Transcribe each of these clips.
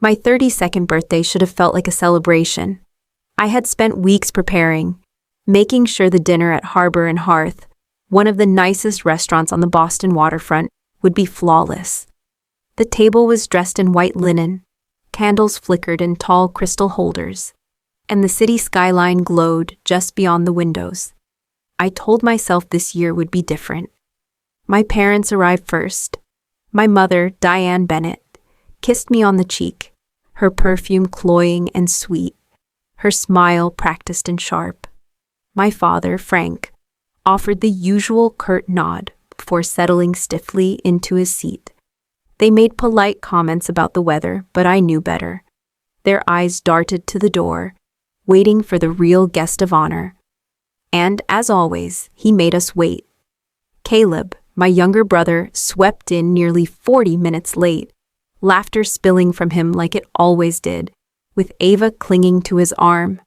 My 32nd birthday should have felt like a celebration. I had spent weeks preparing, making sure the dinner at Harbor and Hearth, one of the nicest restaurants on the Boston waterfront, would be flawless. The table was dressed in white linen, candles flickered in tall crystal holders, and the city skyline glowed just beyond the windows. I told myself this year would be different. My parents arrived first. My mother, Diane Bennett, kissed me on the cheek, her perfume cloying and sweet, her smile practiced and sharp. My father, Frank, offered the usual curt nod before settling stiffly into his seat. They made polite comments about the weather, but I knew better. Their eyes darted to the door, waiting for the real guest of honor. And, as always, he made us wait. Caleb, my younger brother, swept in nearly 40 minutes late, laughter spilling from him like it always did, with Ava clinging to his arm.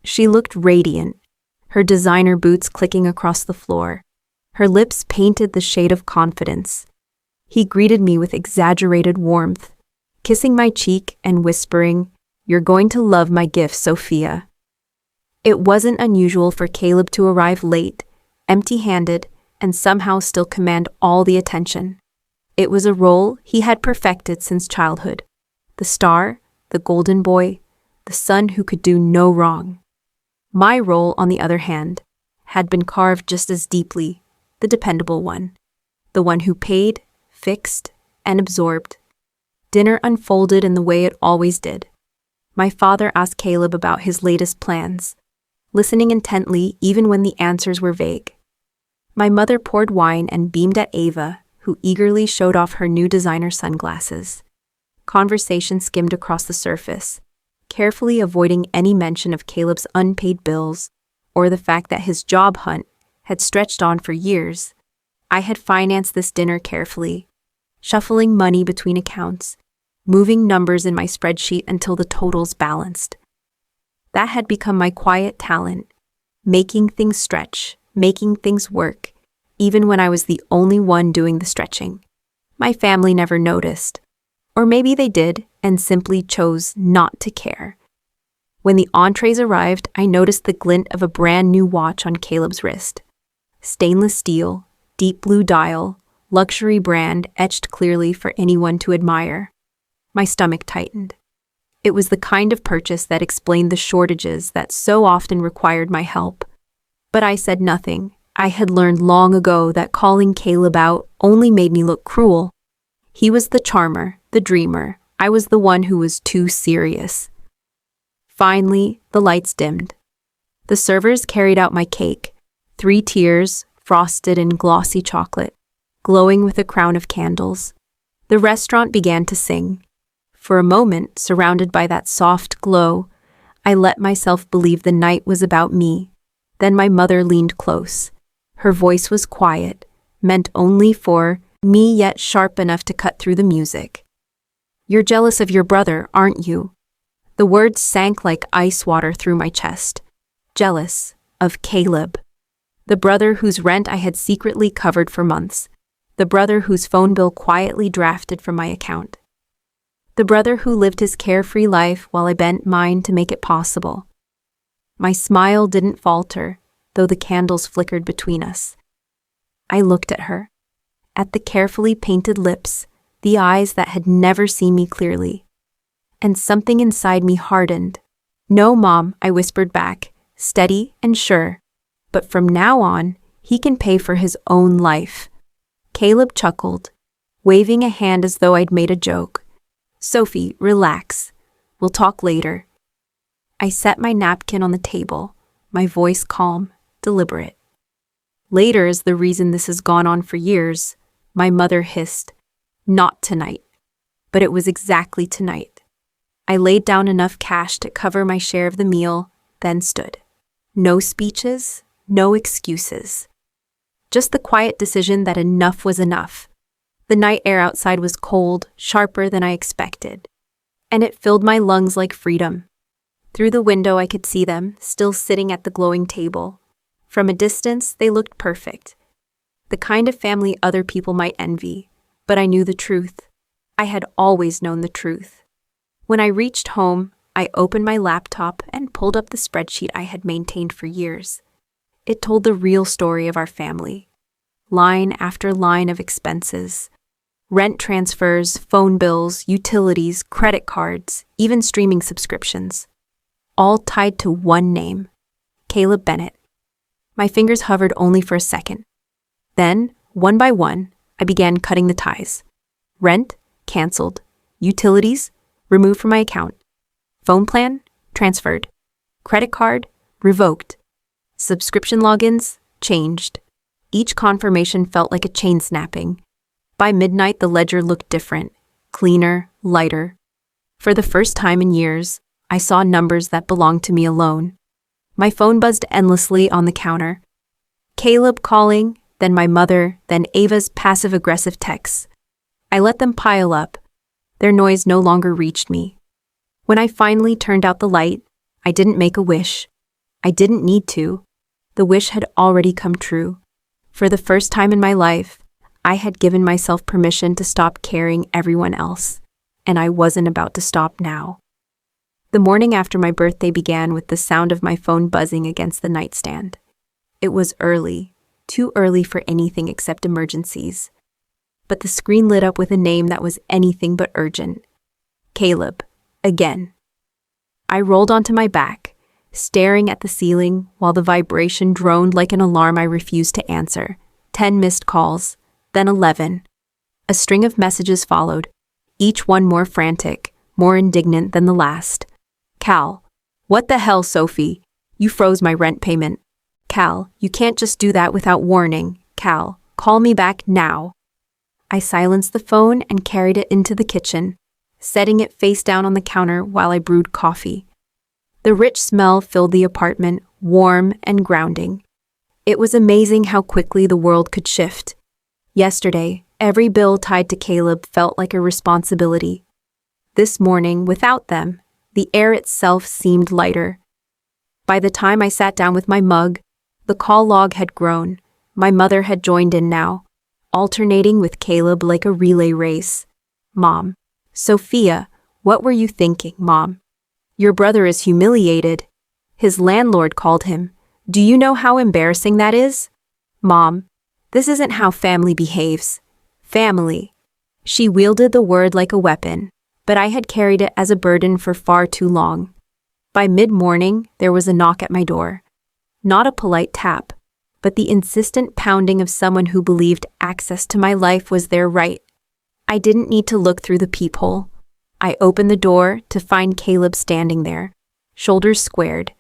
She looked radiant, her designer boots clicking across the floor, her lips painted the shade of confidence. He greeted me with exaggerated warmth, kissing my cheek and whispering, "You're going to love my gift, Sofia." It wasn't unusual for Caleb to arrive late, empty-handed, and somehow still command all the attention. It was a role he had perfected since childhood. The star, the golden boy, the son who could do no wrong. My role, on the other hand, had been carved just as deeply, the dependable one, the one who paid, fixed, and absorbed. Dinner unfolded in the way it always did. My father asked Caleb about his latest plans, listening intently even when the answers were vague. My mother poured wine and beamed at Ava, who eagerly showed off her new designer sunglasses. Conversation skimmed across the surface, carefully avoiding any mention of Caleb's unpaid bills or the fact that his job hunt had stretched on for years. I had financed this dinner carefully, shuffling money between accounts, moving numbers in my spreadsheet until the totals balanced. That had become my quiet talent, making things stretch, making things work, even when I was the only one doing the stretching. My family never noticed. Or maybe they did and simply chose not to care. When the entrees arrived, I noticed the glint of a brand new watch on Caleb's wrist. Stainless steel, deep blue dial, luxury brand etched clearly for anyone to admire. My stomach tightened. It was the kind of purchase that explained the shortages that so often required my help. But I said nothing. I had learned long ago that calling Caleb out only made me look cruel. He was the charmer, the dreamer. I was the one who was too serious. Finally, the lights dimmed. The servers carried out my cake, 3 tiers, frosted in glossy chocolate, glowing with a crown of candles. The restaurant began to sing. For a moment, surrounded by that soft glow, I let myself believe the night was about me. Then my mother leaned close. Her voice was quiet, meant only for me, yet sharp enough to cut through the music. "You're jealous of your brother, aren't you?" The words sank like ice water through my chest. Jealous of Caleb. The brother whose rent I had secretly covered for months. The brother whose phone bill quietly drafted from my account. The brother who lived his carefree life while I bent mine to make it possible. My smile didn't falter, though the candles flickered between us. I looked at her. At the carefully painted lips, the eyes that had never seen me clearly. And something inside me hardened. "No, Mom," I whispered back, steady and sure. "But from now on, he can pay for his own life." Caleb chuckled, waving a hand as though I'd made a joke. "Sophie, relax. We'll talk later." I set my napkin on the table, my voice calm, deliberate. "Later is the reason this has gone on for years," my mother hissed. "Not tonight." But it was exactly tonight. I laid down enough cash to cover my share of the meal, then stood. No speeches, no excuses. Just the quiet decision that enough was enough. The night air outside was cold, sharper than I expected, and it filled my lungs like freedom. Through the window I could see them, still sitting at the glowing table. From a distance, they looked perfect. The kind of family other people might envy, but I knew the truth. I had always known the truth. When I reached home, I opened my laptop and pulled up the spreadsheet I had maintained for years. It told the real story of our family. Line after line of expenses. Rent transfers, phone bills, utilities, credit cards, even streaming subscriptions. All tied to one name, Caleb Bennett. My fingers hovered only for a second. Then, one by one, I began cutting the ties. Rent, canceled. Utilities, removed from my account. Phone plan, transferred. Credit card, revoked. Subscription logins, changed. Each confirmation felt like a chain snapping. By midnight, the ledger looked different, cleaner, lighter. For the first time in years, I saw numbers that belonged to me alone. My phone buzzed endlessly on the counter. Caleb calling, then my mother, then Ava's passive-aggressive texts. I let them pile up. Their noise no longer reached me. When I finally turned out the light, I didn't make a wish. I didn't need to. The wish had already come true. For the first time in my life, I had given myself permission to stop caring everyone else, and I wasn't about to stop now. The morning after my birthday began with the sound of my phone buzzing against the nightstand. It was early, too early for anything except emergencies. But the screen lit up with a name that was anything but urgent. Caleb, again. I rolled onto my back, staring at the ceiling while the vibration droned like an alarm I refused to answer. 10 missed calls, then 11. A string of messages followed, each one more frantic, more indignant than the last. Cal, what the hell, Sophie? You froze my rent payment. Cal, you can't just do that without warning. Cal, call me back now. I silenced the phone and carried it into the kitchen, setting it face down on the counter while I brewed coffee. The rich smell filled the apartment, warm and grounding. It was amazing how quickly the world could shift. Yesterday, every bill tied to Caleb felt like a responsibility. This morning, without them, the air itself seemed lighter. By the time I sat down with my mug, the call log had grown. My mother had joined in now, alternating with Caleb like a relay race. Mom. Sophia, what were you thinking, Mom? Your brother is humiliated. His landlord called him. Do you know how embarrassing that is? Mom, this isn't how family behaves. Family. She wielded the word like a weapon, but I had carried it as a burden for far too long. By mid-morning, there was a knock at my door. Not a polite tap, but the insistent pounding of someone who believed access to my life was their right. I didn't need to look through the peephole. I opened the door to find Caleb standing there, shoulders squared,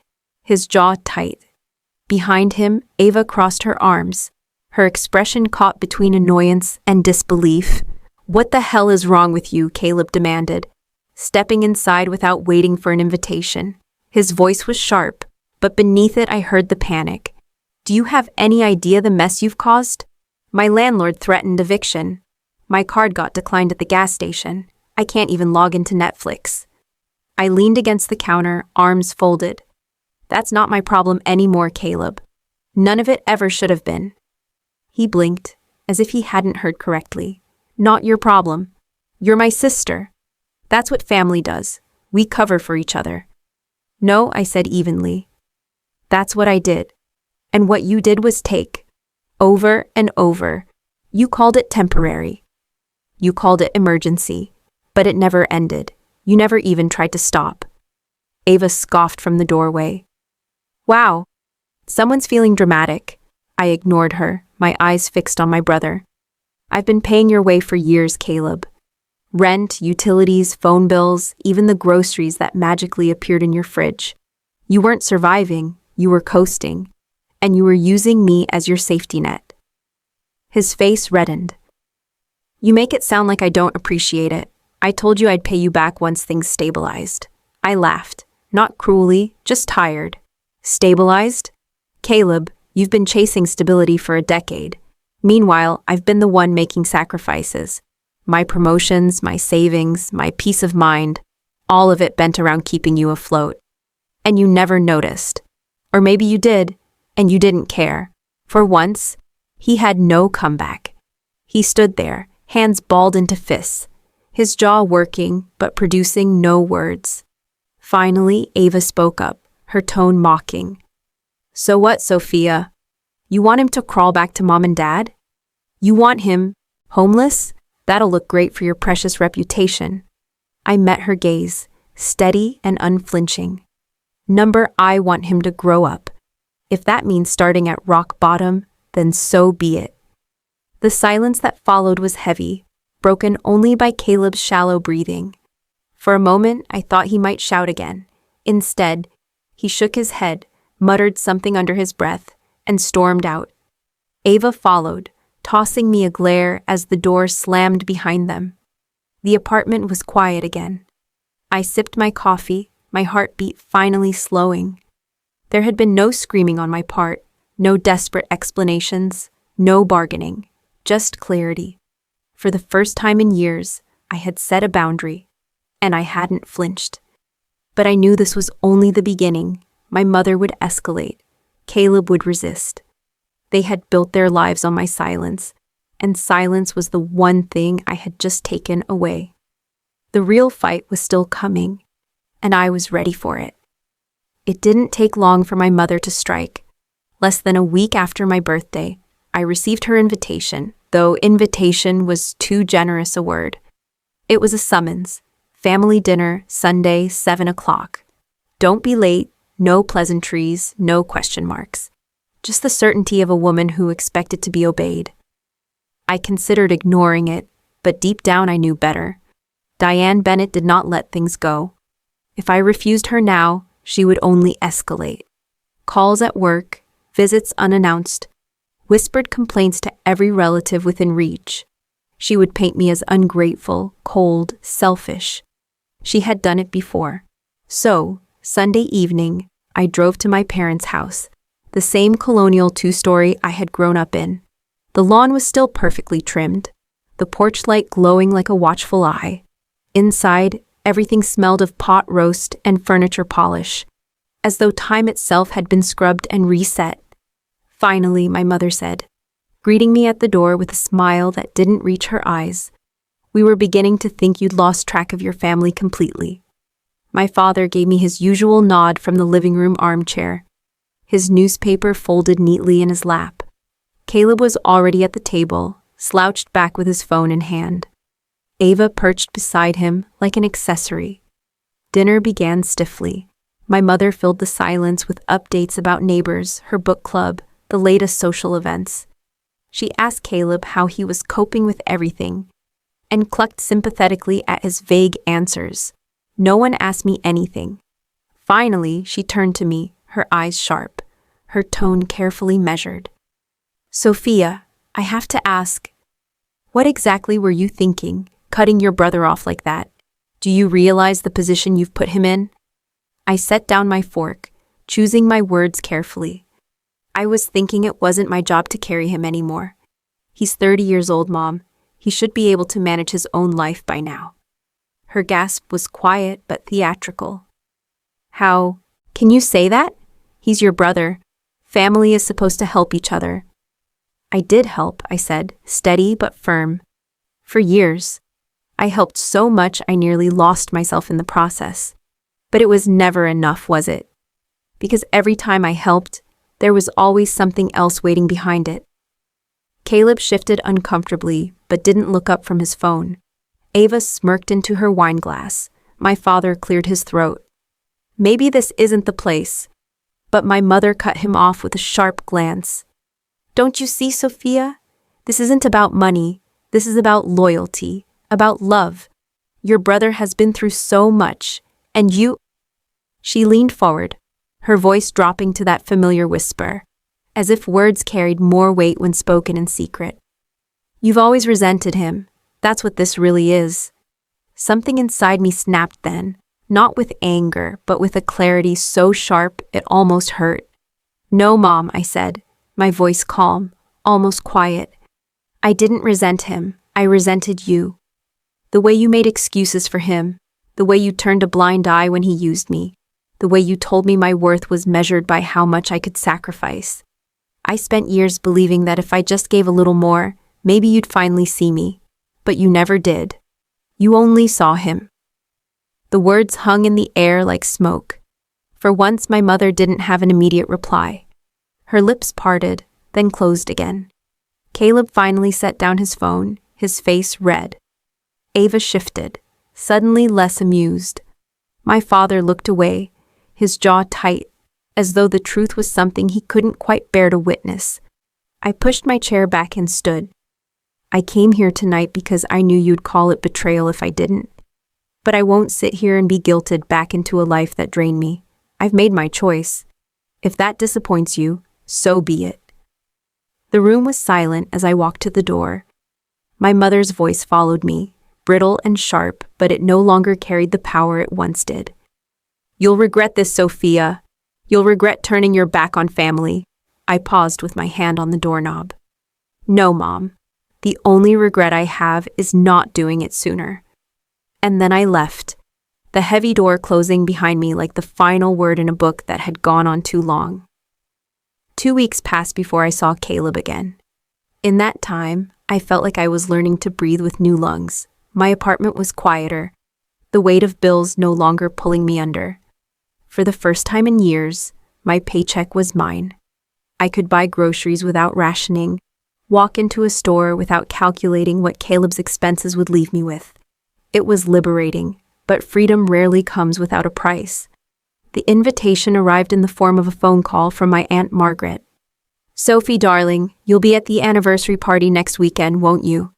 his jaw tight. Behind him, Ava crossed her arms, her expression caught between annoyance and disbelief. What the hell is wrong with you? Caleb demanded, stepping inside without waiting for an invitation. His voice was sharp, but beneath it I heard the panic. Do you have any idea the mess you've caused? My landlord threatened eviction. My card got declined at the gas station. I can't even log into Netflix. I leaned against the counter, arms folded. That's not my problem anymore, Caleb. None of it ever should have been. He blinked, as if he hadn't heard correctly. Not your problem. You're my sister. That's what family does. We cover for each other. No, I said evenly. That's what I did. And what you did was take. Over and over. You called it temporary. You called it emergency. But it never ended. You never even tried to stop. Ava scoffed from the doorway. Wow. Someone's feeling dramatic. I ignored her, my eyes fixed on my brother. I've been paying your way for years, Caleb. Rent, utilities, phone bills, even the groceries that magically appeared in your fridge. You weren't surviving, you were coasting, and you were using me as your safety net. His face reddened. You make it sound like I don't appreciate it. I told you I'd pay you back once things stabilized. I laughed, not cruelly, just tired. Stabilized? Caleb, you've been chasing stability for a decade. Meanwhile, I've been the one making sacrifices. My promotions, my savings, my peace of mind, all of it bent around keeping you afloat. And you never noticed. Or maybe you did, and you didn't care. For once, he had no comeback. He stood there, hands balled into fists, his jaw working but producing no words. Finally, Ava spoke up, her tone mocking. "So what, Sophia? You want him to crawl back to mom and dad? You want him homeless? That'll look great for your precious reputation." I met her gaze, steady and unflinching. I want him to grow up. If that means starting at rock bottom, then so be it." The silence that followed was heavy, broken only by Caleb's shallow breathing. For a moment, I thought he might shout again. Instead, he shook his head, muttered something under his breath, and stormed out. Ava followed, tossing me a glare as the door slammed behind them. The apartment was quiet again. I sipped my coffee, my heartbeat finally slowing. There had been no screaming on my part, no desperate explanations, no bargaining, just clarity. For the first time in years, I had set a boundary, and I hadn't flinched. But I knew this was only the beginning. My mother would escalate. Caleb would resist. They had built their lives on my silence, and silence was the one thing I had just taken away. The real fight was still coming, and I was ready for it. It didn't take long for my mother to strike. Less than a week after my birthday, I received her invitation, though invitation was too generous a word. It was a summons. Family dinner, Sunday, 7 o'clock. Don't be late, no pleasantries, no question marks. Just the certainty of a woman who expected to be obeyed. I considered ignoring it, but deep down I knew better. Diane Bennett did not let things go. If I refused her now, she would only escalate. Calls at work, visits unannounced, whispered complaints to every relative within reach. She would paint me as ungrateful, cold, selfish. She had done it before. So, Sunday evening, I drove to my parents' house, the same colonial two-story I had grown up in. The lawn was still perfectly trimmed, the porch light glowing like a watchful eye. Inside, everything smelled of pot roast and furniture polish, as though time itself had been scrubbed and reset. Finally, my mother said, greeting me at the door with a smile that didn't reach her eyes, "We were beginning to think you'd lost track of your family completely." My father gave me his usual nod from the living room armchair, his newspaper folded neatly in his lap. Caleb was already at the table, slouched back with his phone in hand. Ava perched beside him like an accessory. Dinner began stiffly. My mother filled the silence with updates about neighbors, her book club, the latest social events. She asked Caleb how he was coping with everything, and clucked sympathetically at his vague answers. No one asked me anything. Finally, she turned to me, her eyes sharp, her tone carefully measured. "Sophia, I have to ask, what exactly were you thinking, cutting your brother off like that? Do you realize the position you've put him in?" I set down my fork, choosing my words carefully. I was thinking it wasn't my job to carry him anymore. He's 30 years old, Mom. He should be able to manage his own life by now. Her gasp was quiet but theatrical. "How can you say that? He's your brother. Family is supposed to help each other." "I did help," I said, steady but firm. "For years. I helped so much I nearly lost myself in the process. But it was never enough, was it? Because every time I helped, there was always something else waiting behind it." Caleb shifted uncomfortably, but didn't look up from his phone. Ava smirked into her wine glass. My father cleared his throat. "Maybe this isn't the place." But my mother cut him off with a sharp glance. "Don't you see, Sophia? This isn't about money. This is about loyalty, about love. Your brother has been through so much, and you—" She leaned forward, her voice dropping to that familiar whisper, as if words carried more weight when spoken in secret. "You've always resented him. That's what this really is." Something inside me snapped then, not with anger, but with a clarity so sharp it almost hurt. "No, Mom," I said, my voice calm, almost quiet. "I didn't resent him. I resented you. The way you made excuses for him, the way you turned a blind eye when he used me, the way you told me my worth was measured by how much I could sacrifice. I spent years believing that if I just gave a little more, maybe you'd finally see me. But you never did. You only saw him." The words hung in the air like smoke. For once, my mother didn't have an immediate reply. Her lips parted, then closed again. Caleb finally set down his phone, his face red. Ava shifted, suddenly less amused. My father looked away, his jaw tight, as though the truth was something he couldn't quite bear to witness. I pushed my chair back and stood. "I came here tonight because I knew you'd call it betrayal if I didn't. But I won't sit here and be guilted back into a life that drained me. I've made my choice. If that disappoints you, so be it." The room was silent as I walked to the door. My mother's voice followed me, brittle and sharp, but it no longer carried the power it once did. "You'll regret this, Sophia. You'll regret turning your back on family." I paused with my hand on the doorknob. "No, Mom. The only regret I have is not doing it sooner." And then I left, the heavy door closing behind me like the final word in a book that had gone on too long. 2 weeks passed before I saw Caleb again. In that time, I felt like I was learning to breathe with new lungs. My apartment was quieter, the weight of bills no longer pulling me under. For the first time in years, my paycheck was mine. I could buy groceries without rationing, walk into a store without calculating what Caleb's expenses would leave me with. It was liberating, but freedom rarely comes without a price. The invitation arrived in the form of a phone call from my Aunt Margaret. "Sophie, darling, you'll be at the anniversary party next weekend, won't you?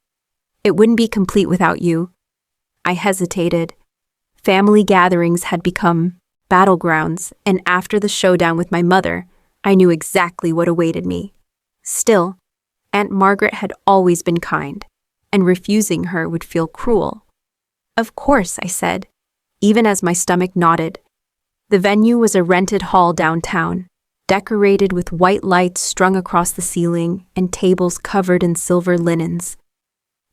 It wouldn't be complete without you." I hesitated. Family gatherings had become battlegrounds, and after the showdown with my mother, I knew exactly what awaited me. Still, Aunt Margaret had always been kind, and refusing her would feel cruel. "Of course," I said, even as my stomach knotted. The venue was a rented hall downtown, decorated with white lights strung across the ceiling and tables covered in silver linens.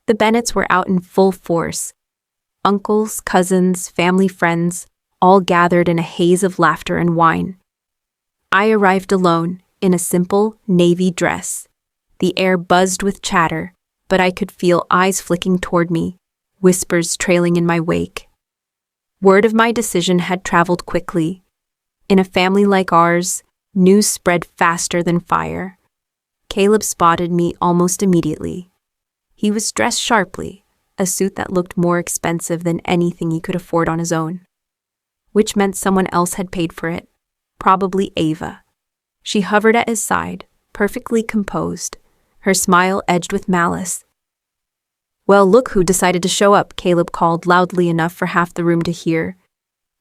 The Bennetts were out in full force. Uncles, cousins, family friends, all gathered in a haze of laughter and wine. I arrived alone, in a simple navy dress. The air buzzed with chatter, but I could feel eyes flicking toward me, whispers trailing in my wake. Word of my decision had traveled quickly. In a family like ours, news spread faster than fire. Caleb spotted me almost immediately. He was dressed sharply, a suit that looked more expensive than anything he could afford on his own. Which meant someone else had paid for it, probably Ava. She hovered at his side, perfectly composed, her smile edged with malice. "Well, look who decided to show up," Caleb called loudly enough for half the room to hear.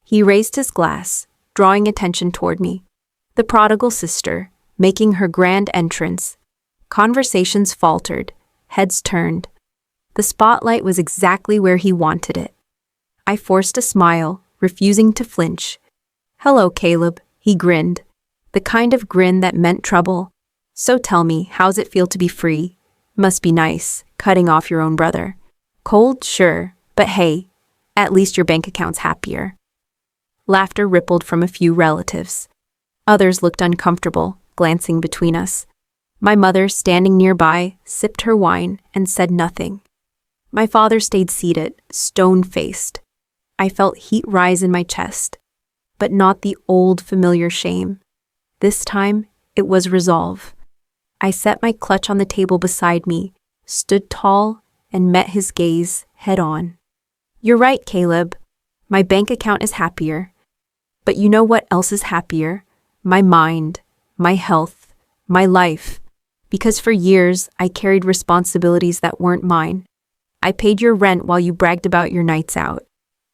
He raised his glass, drawing attention toward me. The prodigal sister, making her grand entrance. Conversations faltered, heads turned. The spotlight was exactly where he wanted it. I forced a smile, refusing to flinch. "Hello, Caleb," he grinned. The kind of grin that meant trouble. "So tell me, how's it feel to be free? Must be nice, cutting off your own brother." "Cold, sure, but hey, at least your bank account's happier." Laughter rippled from a few relatives. Others looked uncomfortable, glancing between us. My mother, standing nearby, sipped her wine and said nothing. My father stayed seated, stone-faced. I felt heat rise in my chest, but not the old familiar shame. This time, it was resolve. I set my clutch on the table beside me, stood tall, and met his gaze head on. "You're right, Caleb. My bank account is happier. But you know what else is happier? My mind, my health, my life. Because for years, I carried responsibilities that weren't mine. I paid your rent while you bragged about your nights out.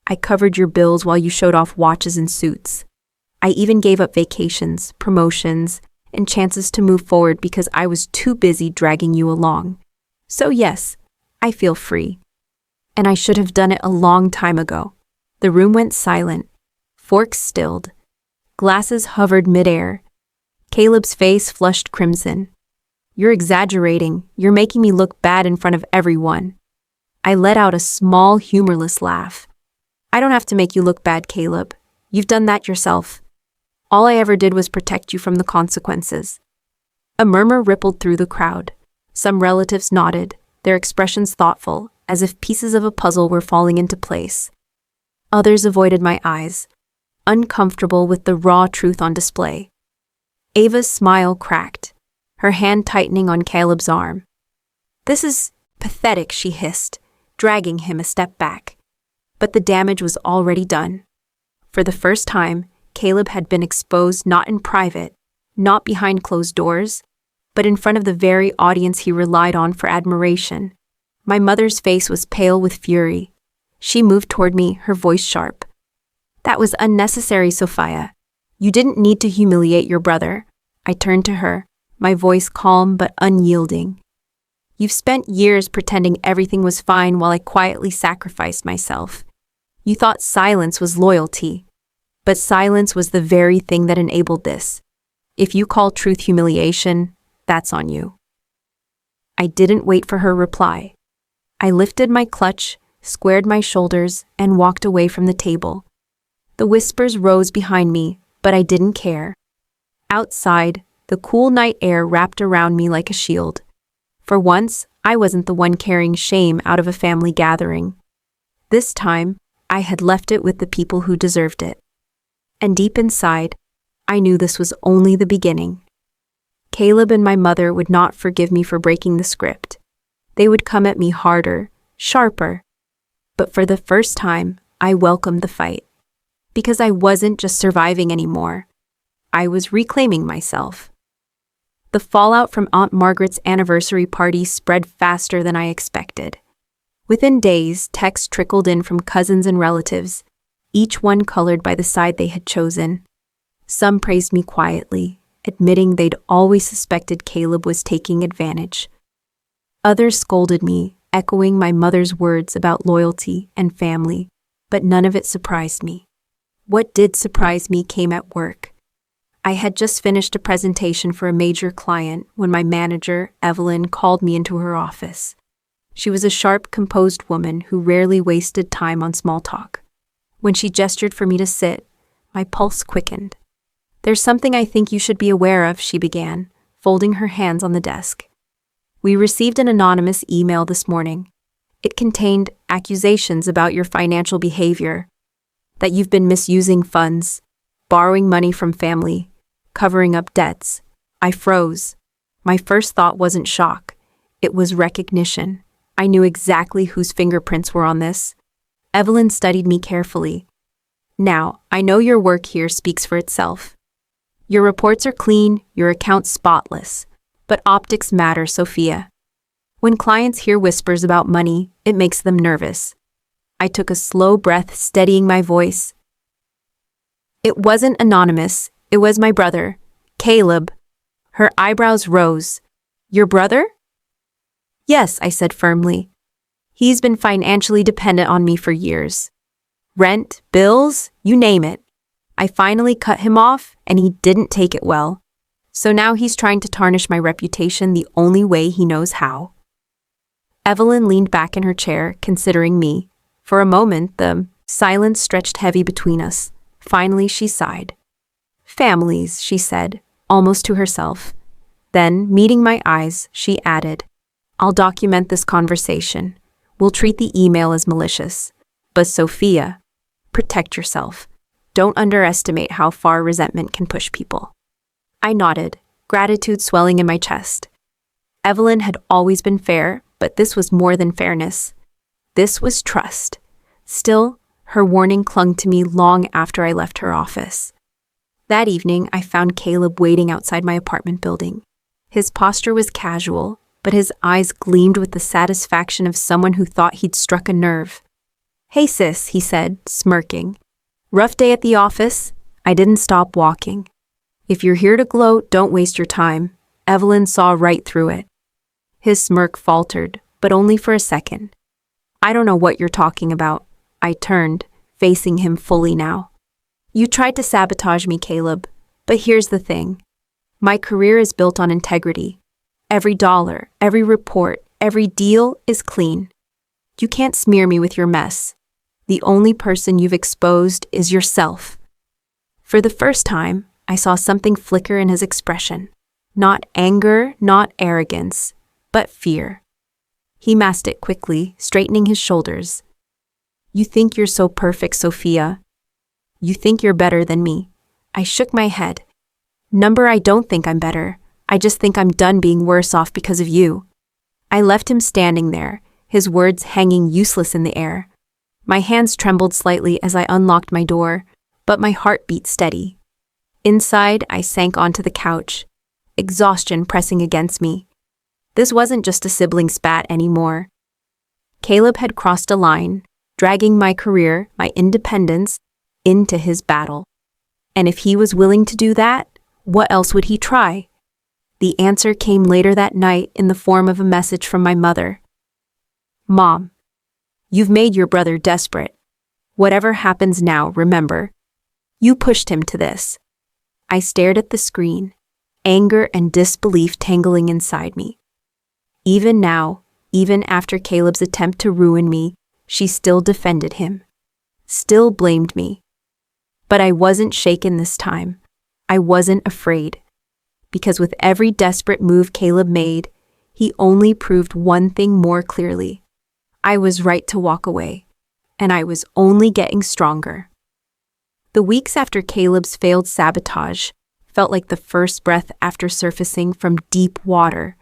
I covered your bills while you showed off watches and suits. I even gave up vacations, promotions, and chances to move forward because I was too busy dragging you along. So yes, I feel free. And I should have done it a long time ago." The room went silent. Forks stilled. Glasses hovered midair. Caleb's face flushed crimson. "You're exaggerating. You're making me look bad in front of everyone." I let out a small, humorless laugh. "I don't have to make you look bad, Caleb. You've done that yourself. All I ever did was protect you from the consequences." A murmur rippled through the crowd. Some relatives nodded, their expressions thoughtful, as if pieces of a puzzle were falling into place. Others avoided my eyes, uncomfortable with the raw truth on display. Ava's smile cracked, her hand tightening on Caleb's arm. "This is pathetic," she hissed, dragging him a step back. But the damage was already done. For the first time, Caleb had been exposed not in private, not behind closed doors, but in front of the very audience he relied on for admiration. My mother's face was pale with fury. She moved toward me, her voice sharp. "That was unnecessary, Sofia. You didn't need to humiliate your brother." I turned to her, my voice calm but unyielding. "You've spent years pretending everything was fine while I quietly sacrificed myself. You thought silence was loyalty, but silence was the very thing that enabled this. If you call truth humiliation, that's on you." I didn't wait for her reply. I lifted my clutch, squared my shoulders, and walked away from the table. The whispers rose behind me, but I didn't care. Outside, the cool night air wrapped around me like a shield. For once, I wasn't the one carrying shame out of a family gathering. This time, I had left it with the people who deserved it. And deep inside, I knew this was only the beginning. Caleb and my mother would not forgive me for breaking the script. They would come at me harder, sharper. But for the first time, I welcomed the fight. Because I wasn't just surviving anymore. I was reclaiming myself. The fallout from Aunt Margaret's anniversary party spread faster than I expected. Within days, texts trickled in from cousins and relatives, each one colored by the side they had chosen. Some praised me quietly, admitting they'd always suspected Caleb was taking advantage. Others scolded me, echoing my mother's words about loyalty and family, but none of it surprised me. What did surprise me came at work. I had just finished a presentation for a major client when my manager, Evelyn, called me into her office. She was a sharp, composed woman who rarely wasted time on small talk. When she gestured for me to sit, my pulse quickened. "There's something I think you should be aware of," she began, folding her hands on the desk. "We received an anonymous email this morning. It contained accusations about your financial behavior, that you've been misusing funds, borrowing money from family, covering up debts." I froze. My first thought wasn't shock. It was recognition. I knew exactly whose fingerprints were on this. Evelyn studied me carefully. "Now, I know your work here speaks for itself. Your reports are clean, your accounts spotless. But optics matter, Sofia. When clients hear whispers about money, it makes them nervous." I took a slow breath, steadying my voice. "It wasn't anonymous. It was my brother, Caleb." Her eyebrows rose. "Your brother?" "Yes," I said firmly. "He's been financially dependent on me for years. Rent, bills, you name it. I finally cut him off, and he didn't take it well. So now he's trying to tarnish my reputation the only way he knows how." Evelyn leaned back in her chair, considering me. For a moment, the silence stretched heavy between us. Finally, she sighed. "Families," she said, almost to herself. Then, meeting my eyes, she added, "I'll document this conversation. We'll treat the email as malicious. But Sofia, protect yourself. Don't underestimate how far resentment can push people." I nodded, gratitude swelling in my chest. Evelyn had always been fair, but this was more than fairness. This was trust. Still, her warning clung to me long after I left her office. That evening, I found Caleb waiting outside my apartment building. His posture was casual, but his eyes gleamed with the satisfaction of someone who thought he'd struck a nerve. "Hey sis," he said, smirking. "Rough day at the office?" I didn't stop walking. "If you're here to gloat, don't waste your time." Evelyn saw right through it. His smirk faltered, but only for a second. "I don't know what you're talking about." I turned, facing him fully now. "You tried to sabotage me, Caleb, but here's the thing. My career is built on integrity. Every dollar, every report, every deal is clean. You can't smear me with your mess. The only person you've exposed is yourself." For the first time, I saw something flicker in his expression. Not anger, not arrogance, but fear. He masked it quickly, straightening his shoulders. You think you're so perfect, Sofia. You think you're better than me. I shook my head. I don't think I'm better. I just think I'm done being worse off because of you. I left him standing there, his words hanging useless in the air. My hands trembled slightly as I unlocked my door, but my heart beat steady. Inside, I sank onto the couch, exhaustion pressing against me. This wasn't just a sibling spat anymore. Caleb had crossed a line, dragging my career, my independence, into his battle. And if he was willing to do that, what else would he try? The answer came later that night in the form of a message from my mother. Mom, you've made your brother desperate. Whatever happens now, remember, you pushed him to this. I stared at the screen, anger and disbelief tangling inside me. Even now, even after Caleb's attempt to ruin me, she still defended him, still blamed me. But I wasn't shaken this time. I wasn't afraid. Because with every desperate move Caleb made, he only proved one thing more clearly. I was right to walk away, and I was only getting stronger. The weeks after Caleb's failed sabotage felt like the first breath after surfacing from deep water.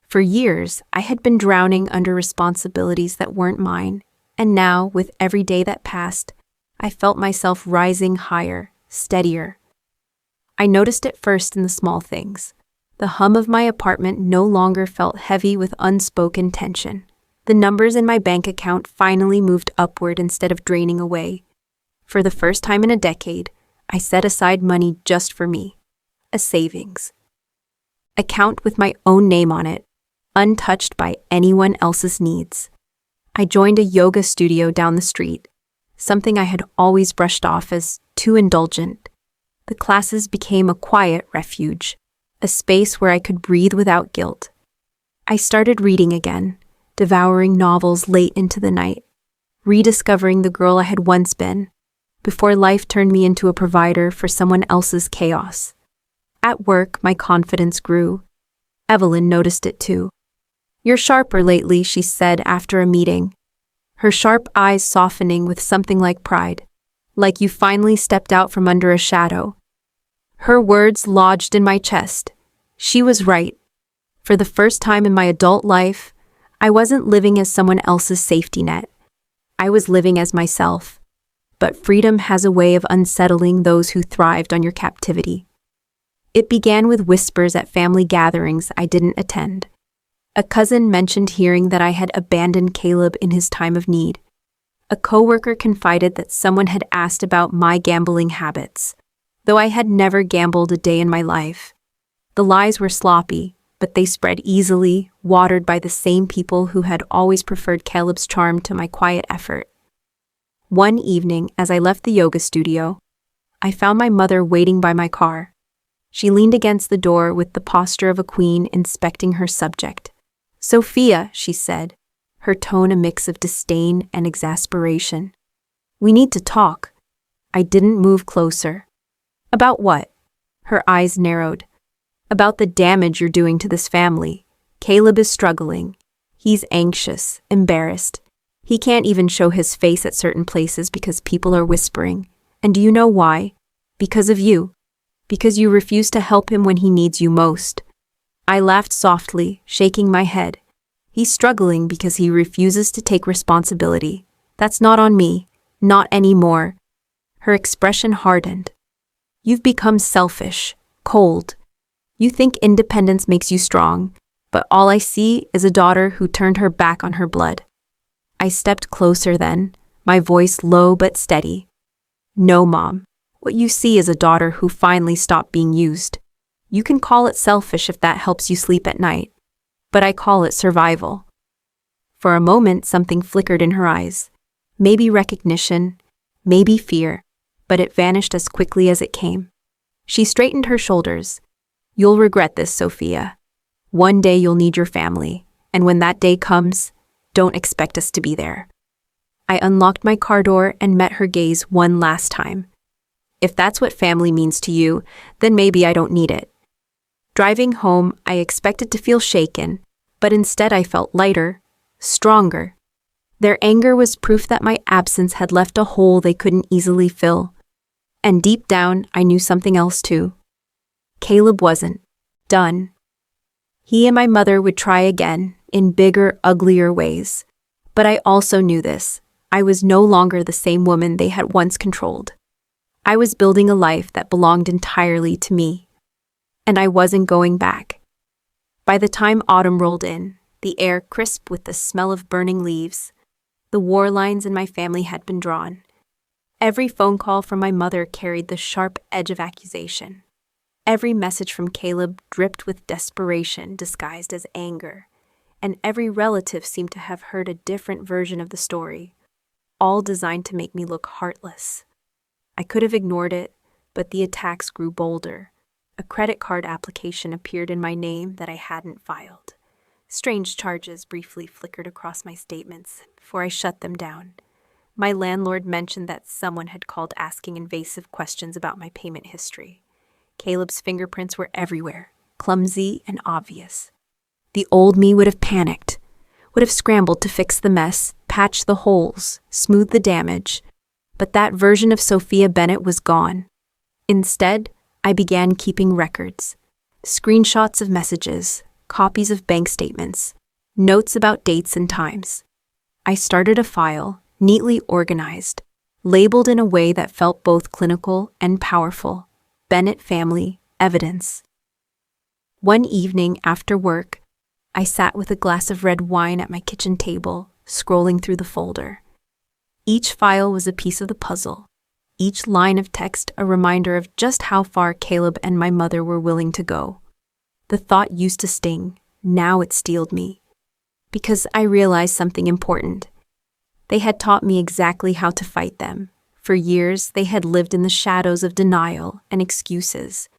For years, I had been drowning under responsibilities that weren't mine, and now, with every day that passed, I felt myself rising higher, steadier. I noticed it first in the small things. The hum of my apartment no longer felt heavy with unspoken tension. The numbers in my bank account finally moved upward instead of draining away. For the first time in a decade, I set aside money just for me. A savings account with my own name on it, untouched by anyone else's needs. I joined a yoga studio down the street, something I had always brushed off as too indulgent. The classes became a quiet refuge, a space where I could breathe without guilt. I started reading again, devouring novels late into the night, rediscovering the girl I had once been, before life turned me into a provider for someone else's chaos. At work, my confidence grew. Evelyn noticed it too. You're sharper lately, she said after a meeting, her sharp eyes softening with something like pride, like you finally stepped out from under a shadow. Her words lodged in my chest. She was right. For the first time in my adult life, I wasn't living as someone else's safety net. I was living as myself. But freedom has a way of unsettling those who thrived on your captivity. It began with whispers at family gatherings I didn't attend. A cousin mentioned hearing that I had abandoned Caleb in his time of need. A coworker confided that someone had asked about my gambling habits, though I had never gambled a day in my life. The lies were sloppy, but they spread easily, watered by the same people who had always preferred Caleb's charm to my quiet effort. One evening, as I left the yoga studio, I found my mother waiting by my car. She leaned against the door with the posture of a queen inspecting her subject. Sofia, she said, her tone a mix of disdain and exasperation. We need to talk. I didn't move closer. About what? Her eyes narrowed. About the damage you're doing to this family. Caleb is struggling. He's anxious, embarrassed. He can't even show his face at certain places because people are whispering. And do you know why? Because of you. Because you refuse to help him when he needs you most. I laughed softly, shaking my head. He's struggling because he refuses to take responsibility. That's not on me. Not anymore. Her expression hardened. You've become selfish, cold. You think independence makes you strong, but all I see is a daughter who turned her back on her blood. I stepped closer then, my voice low but steady. No, Mom. What you see is a daughter who finally stopped being used. You can call it selfish if that helps you sleep at night, but I call it survival. For a moment, something flickered in her eyes. Maybe recognition, maybe fear, but it vanished as quickly as it came. She straightened her shoulders. You'll regret this, Sofia. One day you'll need your family, and when that day comes, don't expect us to be there. I unlocked my car door and met her gaze one last time. If that's what family means to you, then maybe I don't need it. Driving home, I expected to feel shaken, but instead I felt lighter, stronger. Their anger was proof that my absence had left a hole they couldn't easily fill. And deep down, I knew something else too. Caleb wasn't done. He and my mother would try again, in bigger, uglier ways. But I also knew this. I was no longer the same woman they had once controlled. I was building a life that belonged entirely to me. And I wasn't going back. By the time autumn rolled in, the air crisp with the smell of burning leaves, the war lines in my family had been drawn. Every phone call from my mother carried the sharp edge of accusation. Every message from Caleb dripped with desperation disguised as anger, and every relative seemed to have heard a different version of the story, all designed to make me look heartless. I could have ignored it, but the attacks grew bolder. A credit card application appeared in my name that I hadn't filed. Strange charges briefly flickered across my statements before I shut them down. My landlord mentioned that someone had called asking invasive questions about my payment history. Caleb's fingerprints were everywhere, clumsy and obvious. The old me would have panicked, would have scrambled to fix the mess, patch the holes, smooth the damage. But that version of Sofia Bennett was gone. Instead, I began keeping records. Screenshots of messages, copies of bank statements, notes about dates and times. I started a file, neatly organized, labeled in a way that felt both clinical and powerful. Bennett family evidence. One evening after work, I sat with a glass of red wine at my kitchen table, scrolling through the folder. Each file was a piece of the puzzle, each line of text a reminder of just how far Caleb and my mother were willing to go. The thought used to sting, now it steeled me. Because I realized something important. They had taught me exactly how to fight them. For years, they had lived in the shadows of denial and excuses.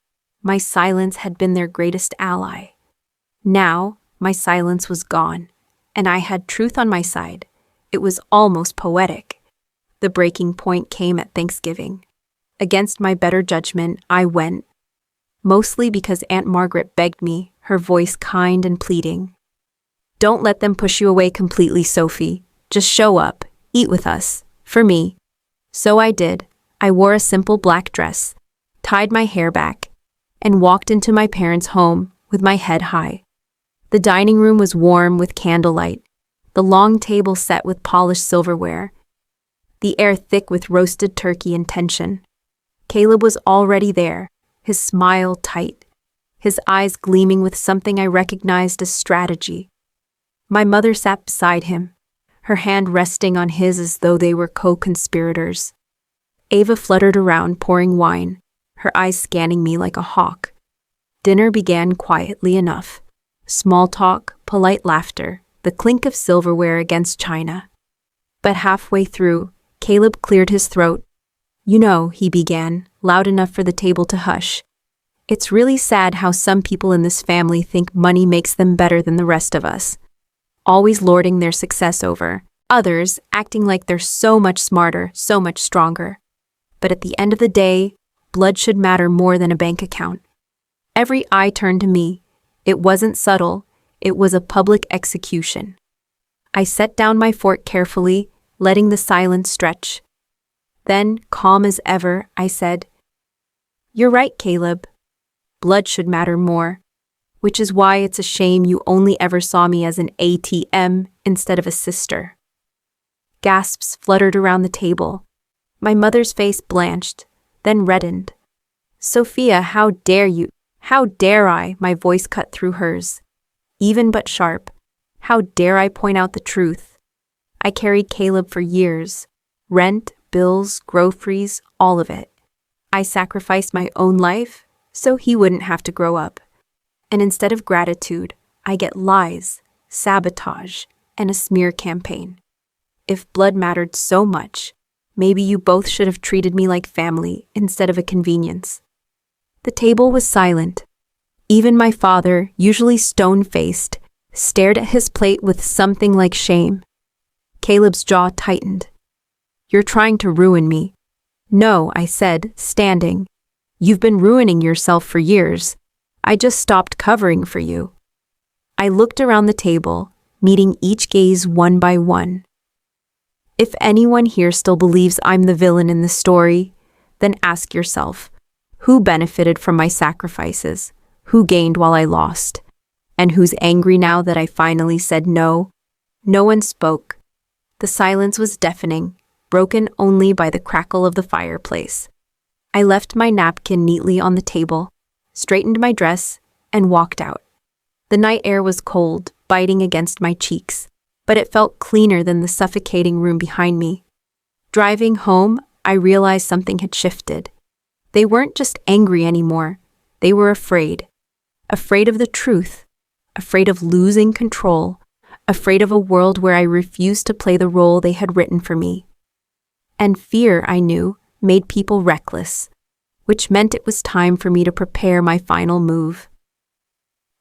My silence had been their greatest ally. Now, my silence was gone, and I had truth on my side. It was almost poetic. The breaking point came at Thanksgiving. Against my better judgment, I went. Mostly because Aunt Margaret begged me, her voice kind and pleading. Don't let them push you away completely, Sophie. Just show up, eat with us, for me. So I did. I wore a simple black dress, tied my hair back, and walked into my parents' home with my head high. The dining room was warm with candlelight, the long table set with polished silverware, the air thick with roasted turkey and tension. Caleb was already there, his smile tight, his eyes gleaming with something I recognized as strategy. My mother sat beside him, her hand resting on his as though they were co-conspirators. Ava fluttered around pouring wine, her eyes scanning me like a hawk. Dinner began quietly enough. Small talk, polite laughter, the clink of silverware against china. But halfway through, Caleb cleared his throat. You know, he began, loud enough for the table to hush. It's really sad how some people in this family think money makes them better than the rest of us. Always lording their success over others, acting like they're so much smarter, so much stronger. But at the end of the day, blood should matter more than a bank account. Every eye turned to me. It wasn't subtle, it was a public execution. I set down my fork carefully, letting the silence stretch. Then, calm as ever, I said, You're right, Caleb. Blood should matter more. Which is why it's a shame you only ever saw me as an ATM instead of a sister. Gasps fluttered around the table. My mother's face blanched, then reddened. Sophia, how dare you? How dare I? My voice cut through hers. Even but sharp. How dare I point out the truth? I carried Caleb for years. Rent, bills, groceries, all of it. I sacrificed my own life so he wouldn't have to grow up. And instead of gratitude, I get lies, sabotage, and a smear campaign. If blood mattered so much, maybe you both should have treated me like family instead of a convenience. The table was silent. Even my father, usually stone-faced, stared at his plate with something like shame. Caleb's jaw tightened. You're trying to ruin me. No, I said, standing. You've been ruining yourself for years. I just stopped covering for you. I looked around the table, meeting each gaze one by one. If anyone here still believes I'm the villain in this story, then ask yourself, who benefited from my sacrifices? Who gained while I lost? And who's angry now that I finally said no? No one spoke. The silence was deafening, broken only by the crackle of the fireplace. I left my napkin neatly on the table, straightened my dress, and walked out. The night air was cold, biting against my cheeks, but it felt cleaner than the suffocating room behind me. Driving home, I realized something had shifted. They weren't just angry anymore. They were afraid. Afraid of the truth. Afraid of losing control. Afraid of a world where I refused to play the role they had written for me. And fear, I knew, made people reckless, which meant it was time for me to prepare my final move.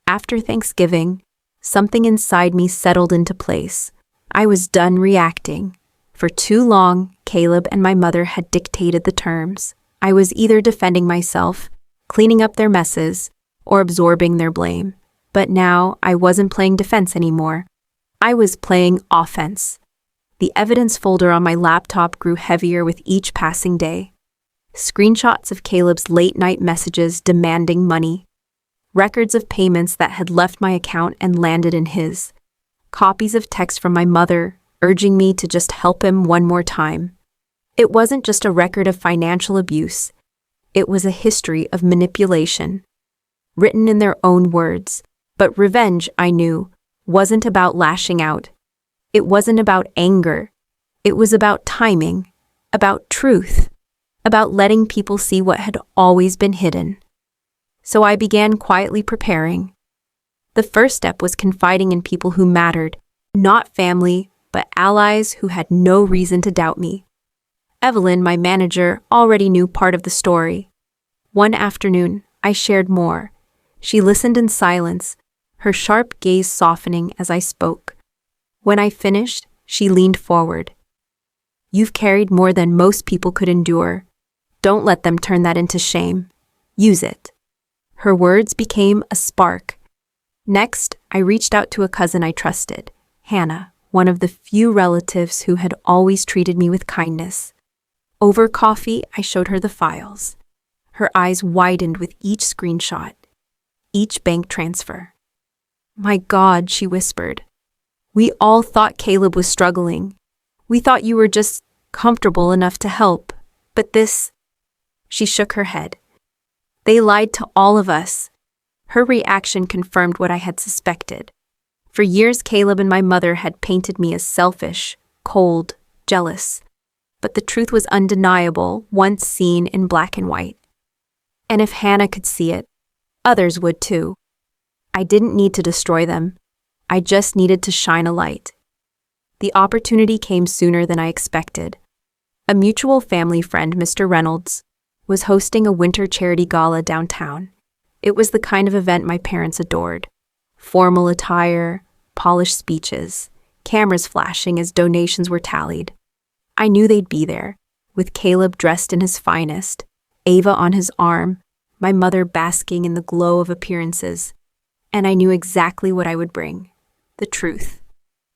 After Thanksgiving, something inside me settled into place. I was done reacting. For too long, Caleb and my mother had dictated the terms. I was either defending myself, cleaning up their messes, or absorbing their blame. But now I wasn't playing defense anymore. I was playing offense. The evidence folder on my laptop grew heavier with each passing day. Screenshots of Caleb's late-night messages demanding money. Records of payments that had left my account and landed in his. Copies of texts from my mother, urging me to just help him one more time. It wasn't just a record of financial abuse. It was a history of manipulation. Written in their own words. But revenge, I knew, wasn't about lashing out. It wasn't about anger. It was about timing, about truth, about letting people see what had always been hidden. So I began quietly preparing. The first step was confiding in people who mattered, not family, but allies who had no reason to doubt me. Evelyn, my manager, already knew part of the story. One afternoon, I shared more. She listened in silence, her sharp gaze softening as I spoke. When I finished, she leaned forward. "You've carried more than most people could endure. Don't let them turn that into shame. Use it." Her words became a spark. Next, I reached out to a cousin I trusted, Hannah, one of the few relatives who had always treated me with kindness. Over coffee, I showed her the files. Her eyes widened with each screenshot, each bank transfer. "My God," she whispered. "We all thought Caleb was struggling. We thought you were just comfortable enough to help. But this..." She shook her head. "They lied to all of us." Her reaction confirmed what I had suspected. For years, Caleb and my mother had painted me as selfish, cold, jealous. But the truth was undeniable once seen in black and white. And if Hannah could see it, others would too. I didn't need to destroy them. I just needed to shine a light. The opportunity came sooner than I expected. A mutual family friend, Mr. Reynolds, was hosting a winter charity gala downtown. It was the kind of event my parents adored. Formal attire, polished speeches, cameras flashing as donations were tallied. I knew they'd be there, with Caleb dressed in his finest, Ava on his arm, my mother basking in the glow of appearances. And I knew exactly what I would bring. The truth.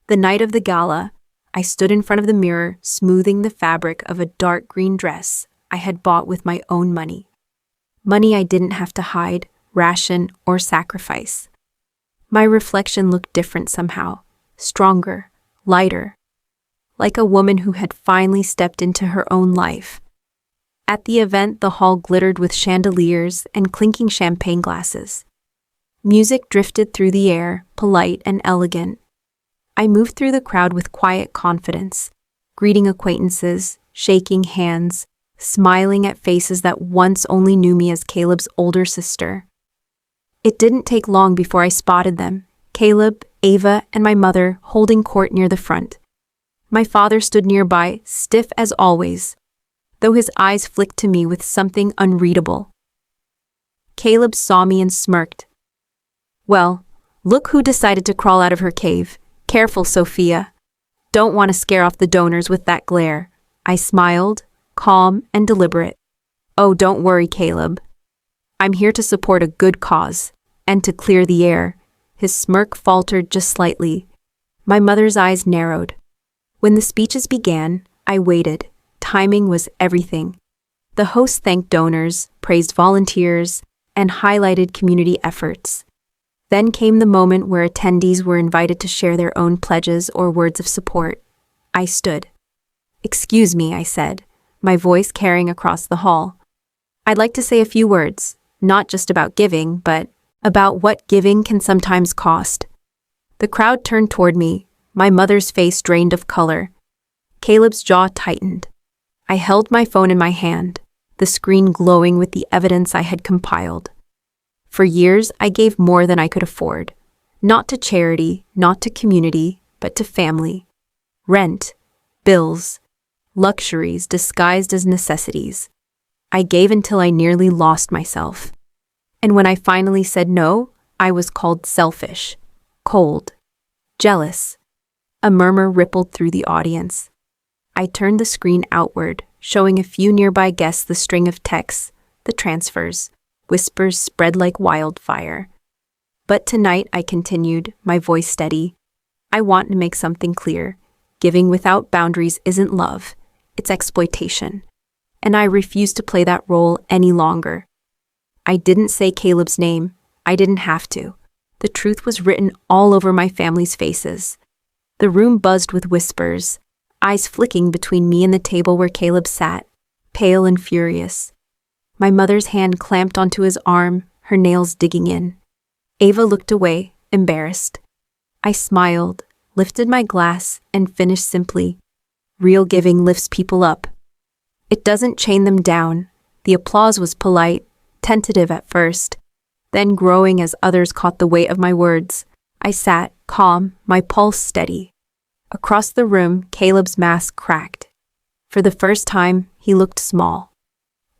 The night of the gala, I stood in front of the mirror, smoothing the fabric of a dark green dress I had bought with my own money. Money I didn't have to hide, ration, or sacrifice. My reflection looked different somehow, stronger, lighter, like a woman who had finally stepped into her own life. At the event, the hall glittered with chandeliers and clinking champagne glasses. Music drifted through the air, polite and elegant. I moved through the crowd with quiet confidence, greeting acquaintances, shaking hands, smiling at faces that once only knew me as Caleb's older sister. It didn't take long before I spotted them, Caleb, Ava, and my mother holding court near the front. My father stood nearby, stiff as always, though his eyes flicked to me with something unreadable. Caleb saw me and smirked. "Well, look who decided to crawl out of her cave. Careful, Sofia. Don't want to scare off the donors with that glare." I smiled, calm and deliberate. "Oh, don't worry, Caleb. I'm here to support a good cause, and to clear the air." His smirk faltered just slightly. My mother's eyes narrowed. When the speeches began, I waited. Timing was everything. The host thanked donors, praised volunteers, and highlighted community efforts. Then came the moment where attendees were invited to share their own pledges or words of support. I stood. "Excuse me," I said, my voice carrying across the hall. "I'd like to say a few words, not just about giving, but about what giving can sometimes cost." The crowd turned toward me, my mother's face drained of color. Caleb's jaw tightened. I held my phone in my hand, the screen glowing with the evidence I had compiled. For years, I gave more than I could afford. Not to charity, not to community, but to family. Rent, bills, luxuries disguised as necessities. I gave until I nearly lost myself. And when I finally said no, I was called selfish, cold, jealous. A murmur rippled through the audience. I turned the screen outward, showing a few nearby guests the string of texts, the transfers. Whispers spread like wildfire. But tonight, I continued, my voice steady. I want to make something clear. Giving without boundaries isn't love, it's exploitation. And I refuse to play that role any longer. I didn't say Caleb's name. I didn't have to. The truth was written all over my family's faces. The room buzzed with whispers, eyes flicking between me and the table where Caleb sat, pale and furious. My mother's hand clamped onto his arm, her nails digging in. Ava looked away, embarrassed. I smiled, lifted my glass, and finished simply. Real giving lifts people up. It doesn't chain them down. The applause was polite, tentative at first, then growing as others caught the weight of my words. I sat, calm, my pulse steady. Across the room, Caleb's mask cracked. For the first time, he looked small.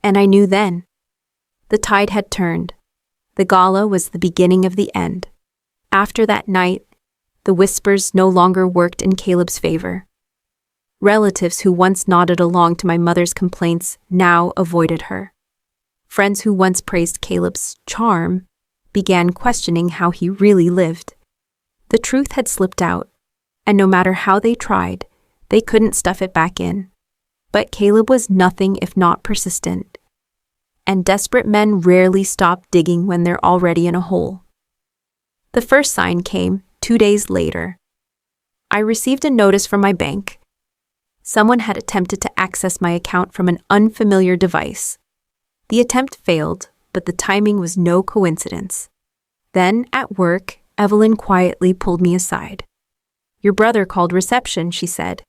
And I knew then. The tide had turned. The gala was the beginning of the end. After that night, the whispers no longer worked in Caleb's favor. Relatives who once nodded along to my mother's complaints now avoided her. Friends who once praised Caleb's charm began questioning how he really lived. The truth had slipped out, and no matter how they tried, they couldn't stuff it back in. But Caleb was nothing if not persistent. And desperate men rarely stop digging when they're already in a hole. The first sign came 2 days later. I received a notice from my bank. Someone had attempted to access my account from an unfamiliar device. The attempt failed, but the timing was no coincidence. Then, at work, Evelyn quietly pulled me aside. "Your brother called reception," she said,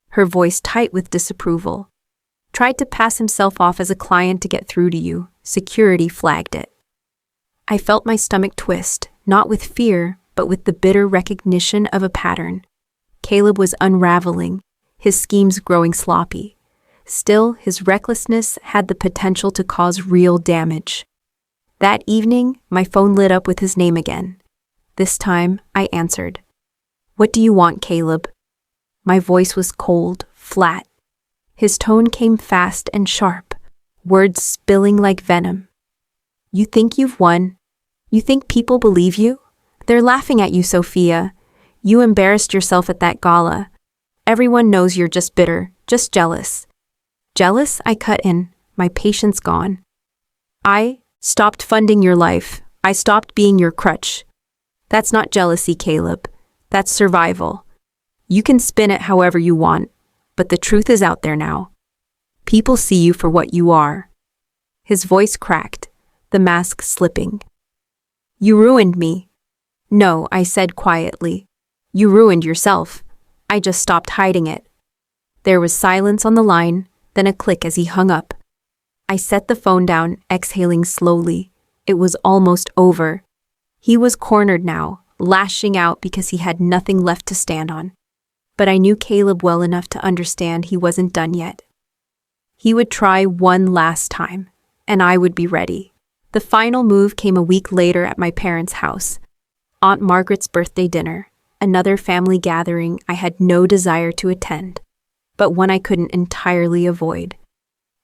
her voice tight with disapproval. "Tried to pass himself off as a client to get through to you. Security flagged it." I felt my stomach twist, not with fear, but with the bitter recognition of a pattern. Caleb was unraveling, his schemes growing sloppy. Still, his recklessness had the potential to cause real damage. That evening, my phone lit up with his name again. This time, I answered. "What do you want, Caleb?" My voice was cold, flat. His tone came fast and sharp, words spilling like venom. "You think you've won? You think people believe you? They're laughing at you, Sofia. You embarrassed yourself at that gala. Everyone knows you're just bitter, just jealous." "Jealous?" I cut in, my patience gone. "I stopped funding your life. I stopped being your crutch. That's not jealousy, Caleb. That's survival. You can spin it however you want, but the truth is out there now. People see you for what you are." His voice cracked, the mask slipping. "You ruined me." "No," I said quietly. "You ruined yourself. I just stopped hiding it." There was silence on the line, then a click as he hung up. I set the phone down, exhaling slowly. It was almost over. He was cornered now, lashing out because he had nothing left to stand on. But I knew Caleb well enough to understand he wasn't done yet. He would try one last time, and I would be ready. The final move came a week later at my parents' house. Aunt Margaret's birthday dinner, another family gathering I had no desire to attend, but one I couldn't entirely avoid.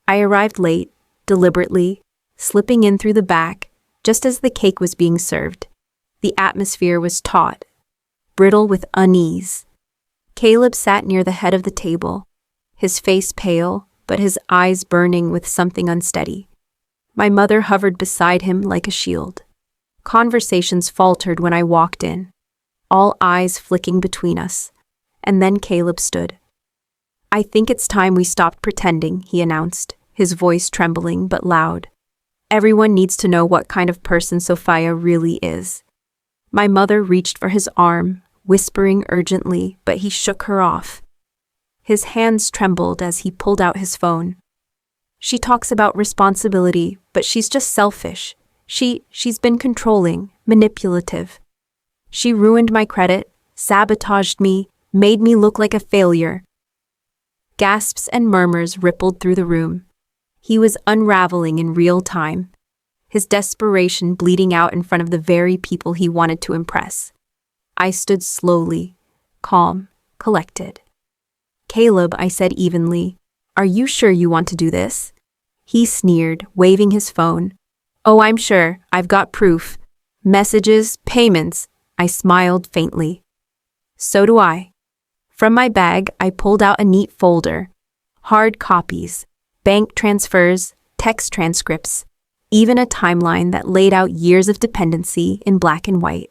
I arrived late, deliberately, slipping in through the back, just as the cake was being served. The atmosphere was taut, brittle with unease. Caleb sat near the head of the table, his face pale, but his eyes burning with something unsteady. My mother hovered beside him like a shield. Conversations faltered when I walked in, all eyes flicking between us, and then Caleb stood. "I think it's time we stopped pretending," he announced, his voice trembling but loud. "Everyone needs to know what kind of person Sofia really is." My mother reached for his arm, whispering urgently, but he shook her off. His hands trembled as he pulled out his phone. "She talks about responsibility, but she's just selfish. She's been controlling, manipulative. She ruined my credit, sabotaged me, made me look like a failure." Gasps and murmurs rippled through the room. He was unraveling in real time, his desperation bleeding out in front of the very people he wanted to impress. I stood slowly, calm, collected. "Caleb," I said evenly, "are you sure you want to do this?" He sneered, waving his phone. "Oh, I'm sure. I've got proof. Messages, payments." I smiled faintly. "So do I." From my bag, I pulled out a neat folder. Hard copies, bank transfers, text transcripts, even a timeline that laid out years of dependency in black and white.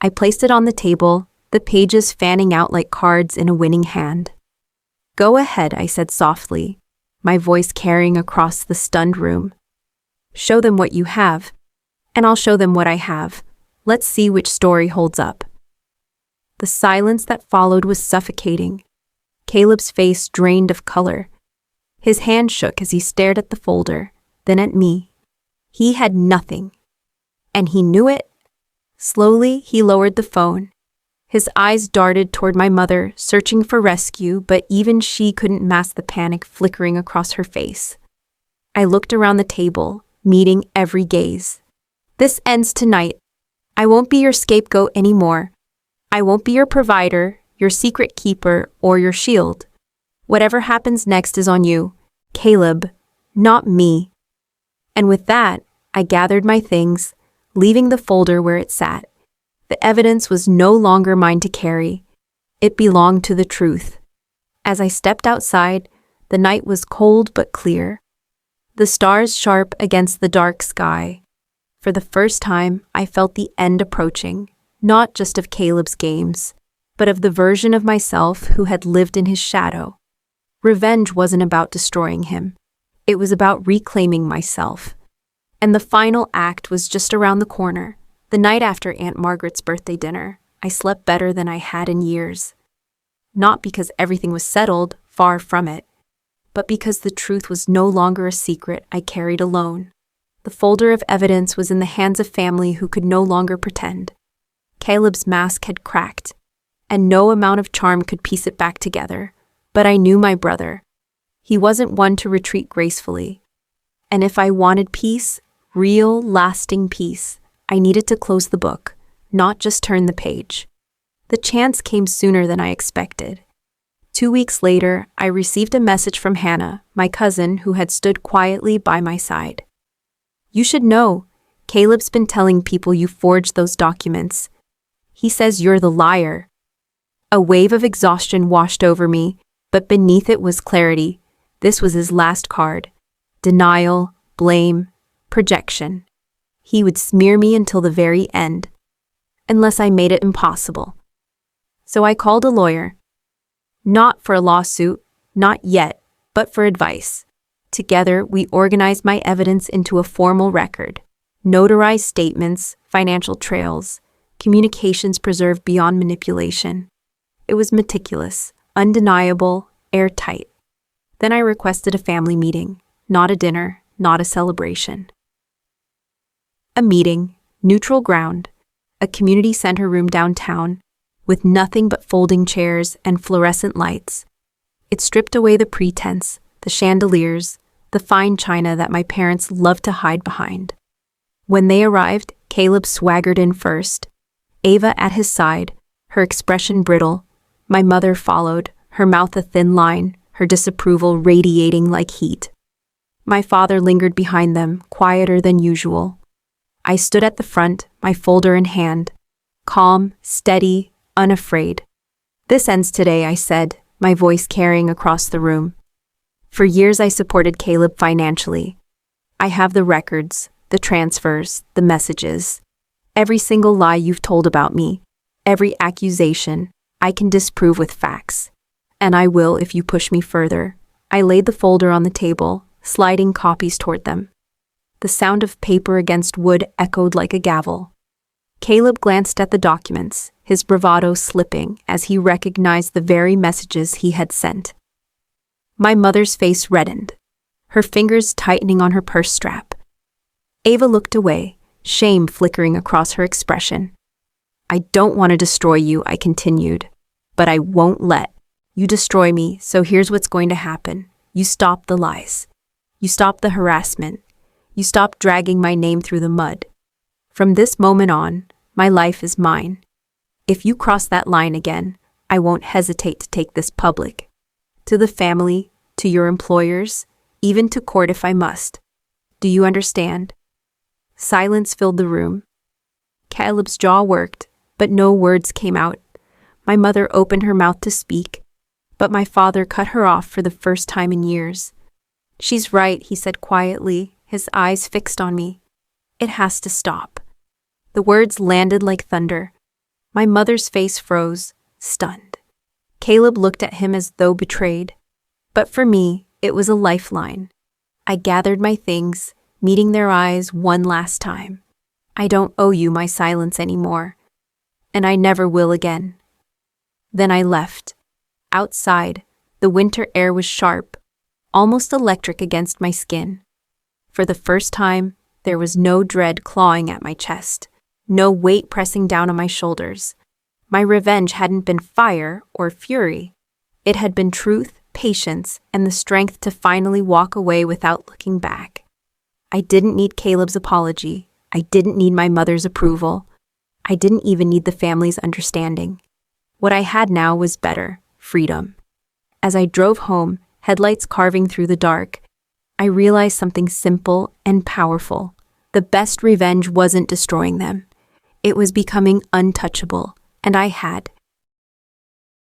I placed it on the table, the pages fanning out like cards in a winning hand. "Go ahead," I said softly, my voice carrying across the stunned room. "Show them what you have, and I'll show them what I have. Let's see which story holds up." The silence that followed was suffocating. Caleb's face drained of color. His hand shook as he stared at the folder, then at me. He had nothing. And he knew it. Slowly, he lowered the phone. His eyes darted toward my mother, searching for rescue, but even she couldn't mask the panic flickering across her face. I looked around the table, meeting every gaze. "This ends tonight. I won't be your scapegoat anymore. I won't be your provider, your secret keeper, or your shield. Whatever happens next is on you, Caleb, not me." And with that, I gathered my things, leaving the folder where it sat. The evidence was no longer mine to carry. It belonged to the truth. As I stepped outside, the night was cold but clear, the stars sharp against the dark sky. For the first time, I felt the end approaching, not just of Caleb's games, but of the version of myself who had lived in his shadow. Revenge wasn't about destroying him. It was about reclaiming myself. And the final act was just around the corner. The night after Aunt Margaret's birthday dinner, I slept better than I had in years. Not because everything was settled, far from it, but because the truth was no longer a secret I carried alone. The folder of evidence was in the hands of family who could no longer pretend. Caleb's mask had cracked, and no amount of charm could piece it back together. But I knew my brother. He wasn't one to retreat gracefully. And if I wanted peace, real, lasting peace, I needed to close the book, not just turn the page. The chance came sooner than I expected. 2 weeks later, I received a message from Hannah, my cousin who had stood quietly by my side. "You should know, Caleb's been telling people you forged those documents. He says you're the liar." A wave of exhaustion washed over me, but beneath it was clarity. This was his last card. Denial, blame, projection. He would smear me until the very end, unless I made it impossible. So I called a lawyer. Not for a lawsuit, not yet, but for advice. Together, we organized my evidence into a formal record. Notarized statements, financial trails, communications preserved beyond manipulation. It was meticulous, undeniable, airtight. Then I requested a family meeting, not a dinner, not a celebration. A meeting, neutral ground, a community center room downtown, with nothing but folding chairs and fluorescent lights. It stripped away the pretense, the chandeliers, the fine china that my parents loved to hide behind. When they arrived, Caleb swaggered in first, Ava at his side, her expression brittle. My mother followed, her mouth a thin line, her disapproval radiating like heat. My father lingered behind them, quieter than usual. I stood at the front, my folder in hand, calm, steady, unafraid. "This ends today," I said, my voice carrying across the room. For years I supported Caleb financially. I have the records, the transfers, the messages. Every single lie you've told about me, every accusation, I can disprove with facts. And I will if you push me further. I laid the folder on the table, sliding copies toward them. The sound of paper against wood echoed like a gavel. Caleb glanced at the documents, his bravado slipping as he recognized the very messages he had sent. My mother's face reddened, her fingers tightening on her purse strap. Ava looked away, shame flickering across her expression. "I don't want to destroy you," I continued, "but I won't let you destroy me, so here's what's going to happen. You stop the lies. You stop the harassment. You stop dragging my name through the mud. From this moment on, my life is mine. If you cross that line again, I won't hesitate to take this public. To the family, to your employers, even to court if I must. Do you understand?" Silence filled the room. Caleb's jaw worked, but no words came out. My mother opened her mouth to speak, but my father cut her off for the first time in years. "She's right," he said quietly, his eyes fixed on me. "It has to stop." The words landed like thunder. My mother's face froze, stunned. Caleb looked at him as though betrayed. But for me, it was a lifeline. I gathered my things, meeting their eyes one last time. "I don't owe you my silence anymore, and I never will again." Then I left. Outside, the winter air was sharp, almost electric against my skin. For the first time, there was no dread clawing at my chest, no weight pressing down on my shoulders. My revenge hadn't been fire or fury. It had been truth, patience, and the strength to finally walk away without looking back. I didn't need Caleb's apology. I didn't need my mother's approval. I didn't even need the family's understanding. What I had now was better, freedom. As I drove home, headlights carving through the dark, I realized something simple and powerful. The best revenge wasn't destroying them. It was becoming untouchable, and I had